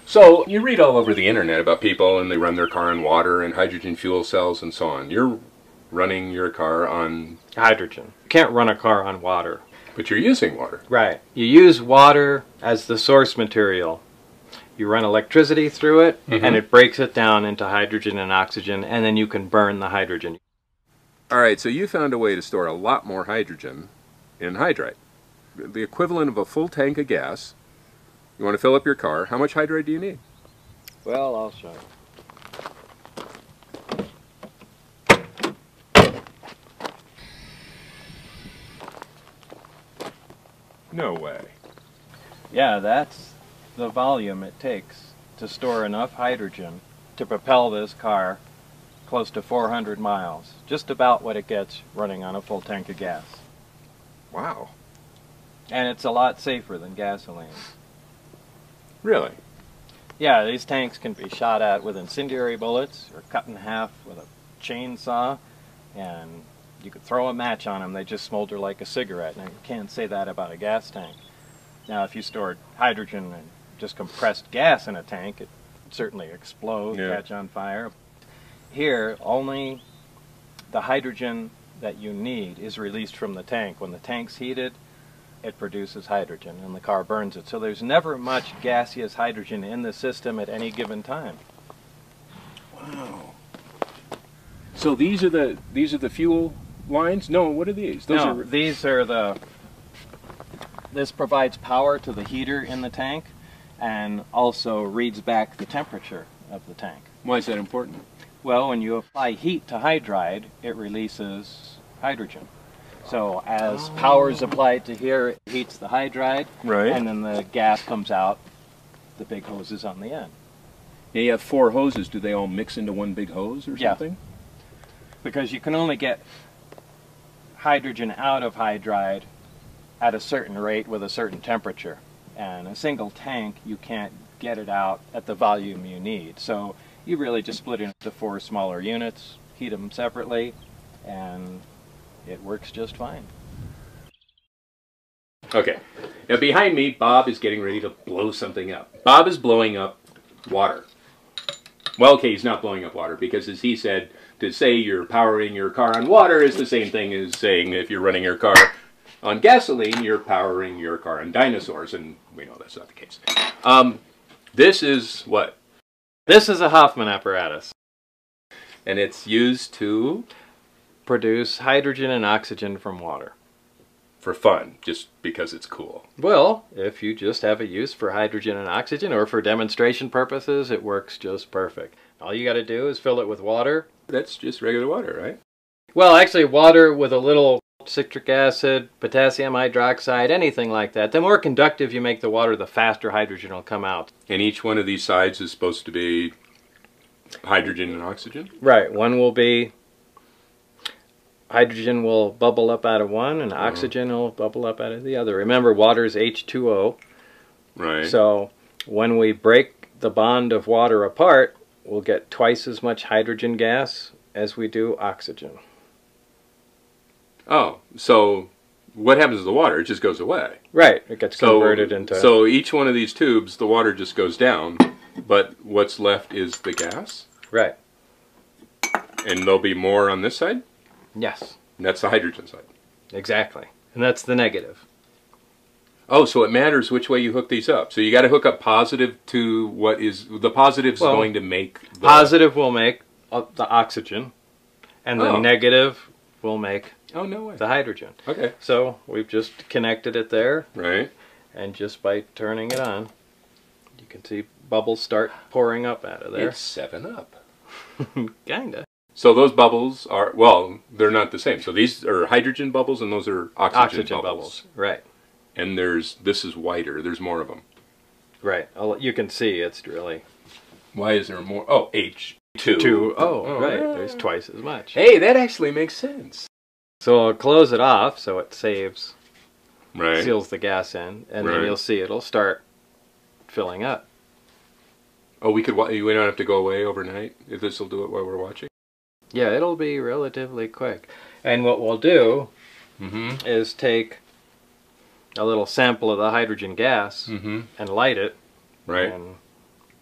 So you read all over the internet about people and they run their car on water and hydrogen fuel cells and so on. You're running your car on hydrogen. You can't run a car on water. But you're using water. Right. You use water as the source material. You run electricity through it, and it breaks it down into hydrogen and oxygen, and then you can burn the hydrogen. All right, so you found a way to store a lot more hydrogen in hydride. The equivalent of a full tank of gas. You want to fill up your car. How much hydride do you need? Well, I'll show you. No way. Yeah, that's the volume it takes to store enough hydrogen to propel this car close to 400 miles. Just about what it gets running on a full tank of gas. Wow. And it's a lot safer than gasoline. Really? Yeah, these tanks can be shot at with incendiary bullets or cut in half with a chainsaw, and you could throw a match on them, they just smolder like a cigarette. Now, you can't say that about a gas tank. Now, if you stored hydrogen and just compressed gas in a tank, it would certainly explode, catch on fire. Here, only the hydrogen that you need is released from the tank. When the tank's heated, it produces hydrogen, and the car burns it. So there's never much gaseous hydrogen in the system at any given time. Wow. So these are the fuel lines? No, what are these? These are the... This provides power to the heater in the tank and also reads back the temperature of the tank. Why is that important? Well, when you apply heat to hydride, it releases hydrogen. So as power is applied to here, it heats the hydride, and then the gas comes out the big hoses on the end. Yeah, you have 4 hoses. Do they all mix into one big hose or something? Because you can only get hydrogen out of hydride at a certain rate with a certain temperature. And a single tank, you can't get it out at the volume you need. So you really just split it into 4 smaller units, heat them separately, and it works just fine. Okay. Now behind me, Bob is getting ready to blow something up. Bob is blowing up water. Well, okay, he's not blowing up water because, as he said, to say you're powering your car on water is the same thing as saying if you're running your car on gasoline, you're powering your car on dinosaurs, and we know that's not the case. This is what? This is a Hoffman apparatus. And it's used to produce hydrogen and oxygen from water. For fun, just because it's cool. Well, if you just have a use for hydrogen and oxygen or for demonstration purposes, it works just perfect. All you got to do is fill it with water. That's just regular water, right? Well, actually, water with a little citric acid, potassium hydroxide, anything like that. The more conductive you make the water, the faster hydrogen will come out. And each one of these sides is supposed to be hydrogen and oxygen? Right. One will be hydrogen will bubble up out of one, and oxygen will bubble up out of the other. Remember, water is H2O. Right. So when we break the bond of water apart, we'll get twice as much hydrogen gas as we do oxygen. Oh, so what happens to the water? It just goes away. Right. It gets converted into... So each one of these tubes, the water just goes down, but what's left is the gas? Right. And there'll be more on this side? Yes. And that's the hydrogen side. Exactly. And that's the negative. Oh, so it matters which way you hook these up. So you got to hook up positive to what is... The positive's going to make... The... Positive will make the oxygen, and the negative will make the hydrogen. Okay. So we've just connected it there. Right. And just by turning it on, you can see bubbles start pouring up out of there. It's 7-Up. Kinda. So those bubbles are, well, they're not the same. So these are hydrogen bubbles and those are oxygen bubbles. Right. And this is whiter. There's more of them. Right. You can see it's really... Why is there more? Oh, H2. Right. There's twice as much. Hey, that actually makes sense. So I'll close it off so it saves, right, seals the gas in, and then you'll see it'll start filling up. Oh, we don't have to go away overnight if this will do it while we're watching? Yeah, it'll be relatively quick. And what we'll do is take a little sample of the hydrogen gas and light it. Right. And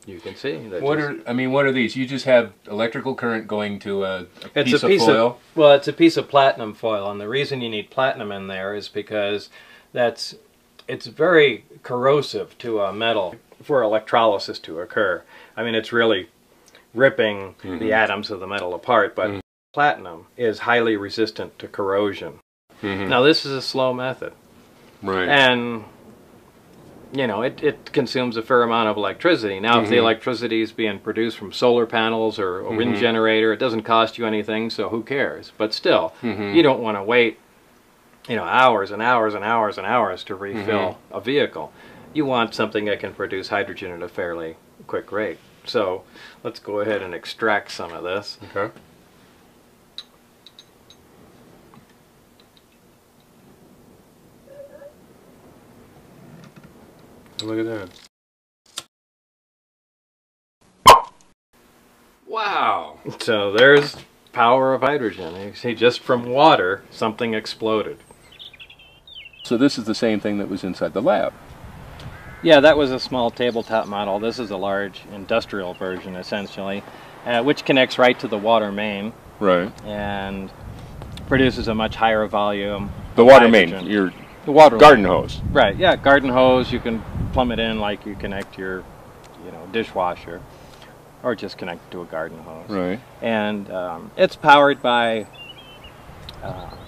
You can see that. What are these? You just have electrical current going to a piece of foil? Well, it's a piece of platinum foil, and the reason you need platinum in there is because it's very corrosive to a metal for electrolysis to occur. I mean, it's really ripping the atoms of the metal apart, but platinum is highly resistant to corrosion. Now, this is a slow method. Right. And you know, it consumes a fair amount of electricity. Now, if the electricity is being produced from solar panels or a wind generator, it doesn't cost you anything, so who cares? But still, you don't want to wait, you know, hours and hours and hours and hours to refill a vehicle. You want something that can produce hydrogen at a fairly quick rate. So let's go ahead and extract some of this. Okay. Look at that. Wow. So there's power of hydrogen. You see, just from water, something exploded. So this is the same thing that was inside the lab. Yeah, that was a small tabletop model. This is a large industrial version, essentially, which connects right to the water main. Right. And produces a much higher volume. The water main, the water garden hose. Right, yeah, garden hose. You can plumb it in like you connect your, you know, dishwasher, or just connect it to a garden hose. Right. And it's powered by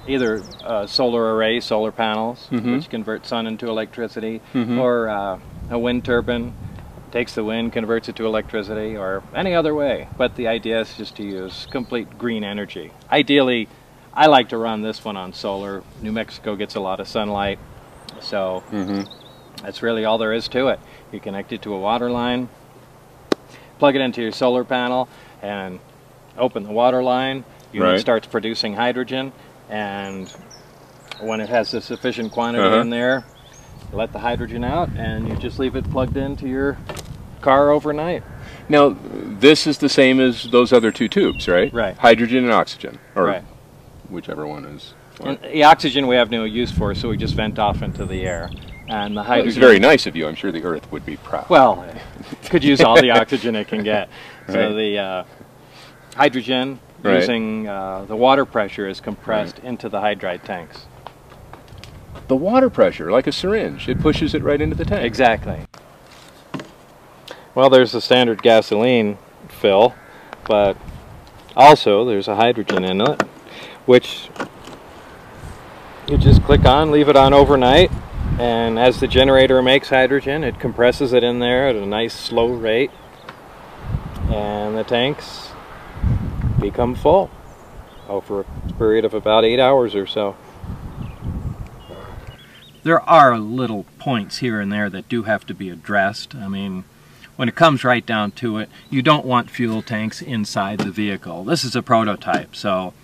either solar array, solar panels, which convert sun into electricity, or a wind turbine, takes the wind, converts it to electricity, or any other way. But the idea is just to use complete green energy. Ideally, I like to run this one on solar. New Mexico gets a lot of sunlight, so that's really all there is to it. You connect it to a water line, plug it into your solar panel, and open the water line. Unit starts producing hydrogen, and when it has a sufficient quantity in there, you let the hydrogen out, and you just leave it plugged into your car overnight. Now, this is the same as those other two tubes, right? Right. Hydrogen and oxygen, or right. Whichever one is. And the oxygen we have no use for, so we just vent off into the air. And the hydrogen. It's very nice of you. I'm sure the Earth would be proud. Well, it could use all the oxygen it can get. So the hydrogen, using the water pressure, is compressed into the hydride tanks. The water pressure, like a syringe, it pushes it right into the tank. Exactly. Well, there's the standard gasoline fill, but also there's a hydrogen in it, which you just click on, leave it on overnight, and as the generator makes hydrogen, it compresses it in there at a nice slow rate, and the tanks become full over a period of about 8 hours or so. There are little points here and there that do have to be addressed. I mean, when it comes right down to it, you don't want fuel tanks inside the vehicle. This is a prototype, so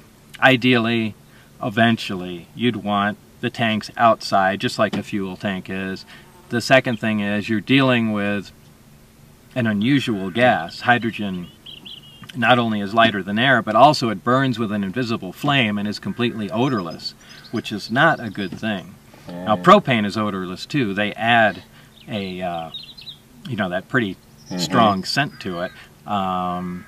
ideally, eventually, you'd want the tanks outside, just like a fuel tank is. The second thing is you're dealing with an unusual gas. Hydrogen not only is lighter than air, but also it burns with an invisible flame and is completely odorless, which is not a good thing. Now, propane is odorless too. They add a, you know, that pretty strong scent to it. And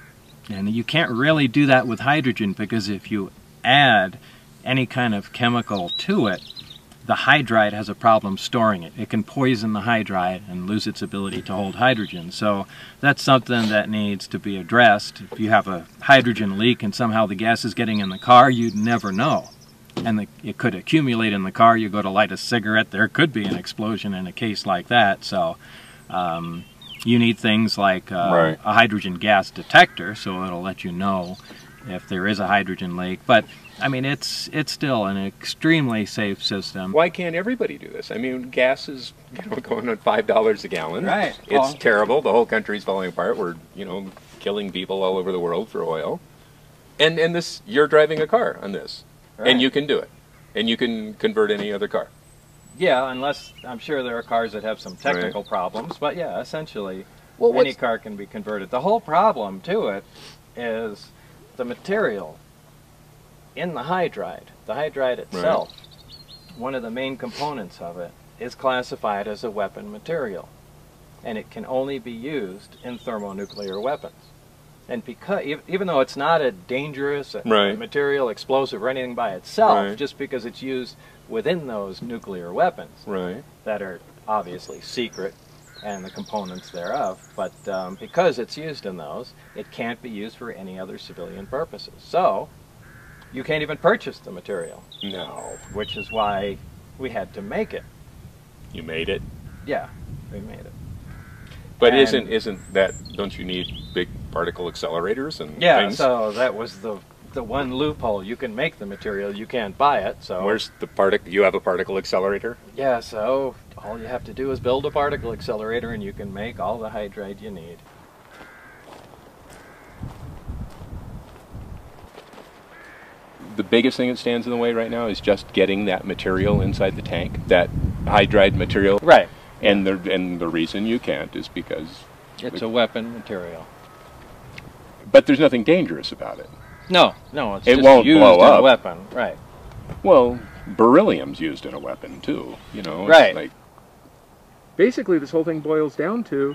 you can't really do that with hydrogen, because if you add any kind of chemical to it, the hydride has a problem storing it. It can poison the hydride and lose its ability to hold hydrogen. So that's something that needs to be addressed. If you have a hydrogen leak and somehow the gas is getting in the car, you'd never know. And it could accumulate in the car. You go to light a cigarette, there could be an explosion in a case like that. So you need things like a hydrogen gas detector, so it'll let you know if there is a hydrogen leak. But I mean, it's still an extremely safe system. Why can't everybody do this? I mean, gas is, you know, going on $5 a gallon. Right. It's terrible. The whole country's falling apart. We're, you know, killing people all over the world for oil. And this, you're driving a car on this. Right. And you can do it. And you can convert any other car. Yeah, unless, I'm sure there are cars that have some technical problems, but yeah, essentially, any car can be converted. The whole problem to it is the material in the hydride. The hydride itself, one of the main components of it, is classified as a weapon material. and it can only be used in thermonuclear weapons. And because, even though it's not a dangerous Right. material, explosive, or anything by itself, Right. just because it's used within those nuclear weapons Right. that are obviously secret and the components thereof, but because it's used in those, it can't be used for any other civilian purposes. So, you can't even purchase the material, No. which is why we had to make it. You made it. Yeah, we made it. But And- isn't that, don't you need big particle accelerators and Yeah, things? so that was the one loophole. You can make the material, you can't buy it, so... Where's the particle? You have a particle accelerator? Yeah, so all you have to do is build a particle accelerator and you can make all the hydride you need. The biggest thing that stands in the way right now is just getting that material inside the tank, that hydride material. Right. And the reason you can't is because... It's a weapon material. But there's nothing dangerous about it. No, it's It just won't used blow in a up. weapon. Right. Well, beryllium's used in a weapon too, you know. It's Right. like, basically, this whole thing boils down to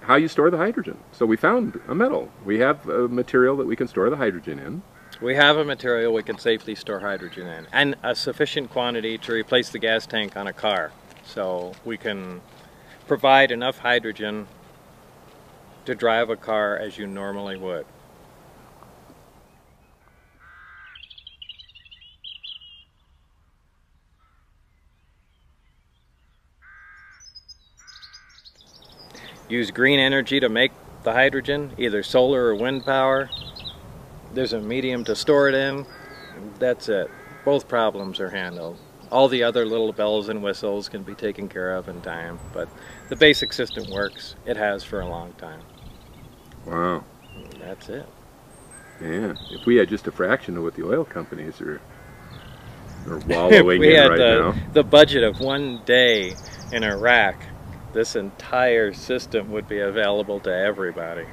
how you store the hydrogen. So we found a metal. We have a material that we can store the hydrogen in. We have a material we can safely store hydrogen in, and a sufficient quantity to replace the gas tank on a car. So we can provide enough hydrogen to drive a car as you normally would. Use green energy to make the hydrogen, either solar or wind power. There's a medium to store it in. That's it. Both problems are handled. All the other little bells and whistles can be taken care of in time, but the basic system works. It has for a long time. Wow. That's it. Yeah. If we had just a fraction of what the oil companies are wallowing we in had right now. the budget of one day in Iraq, this entire system would be available to everybody.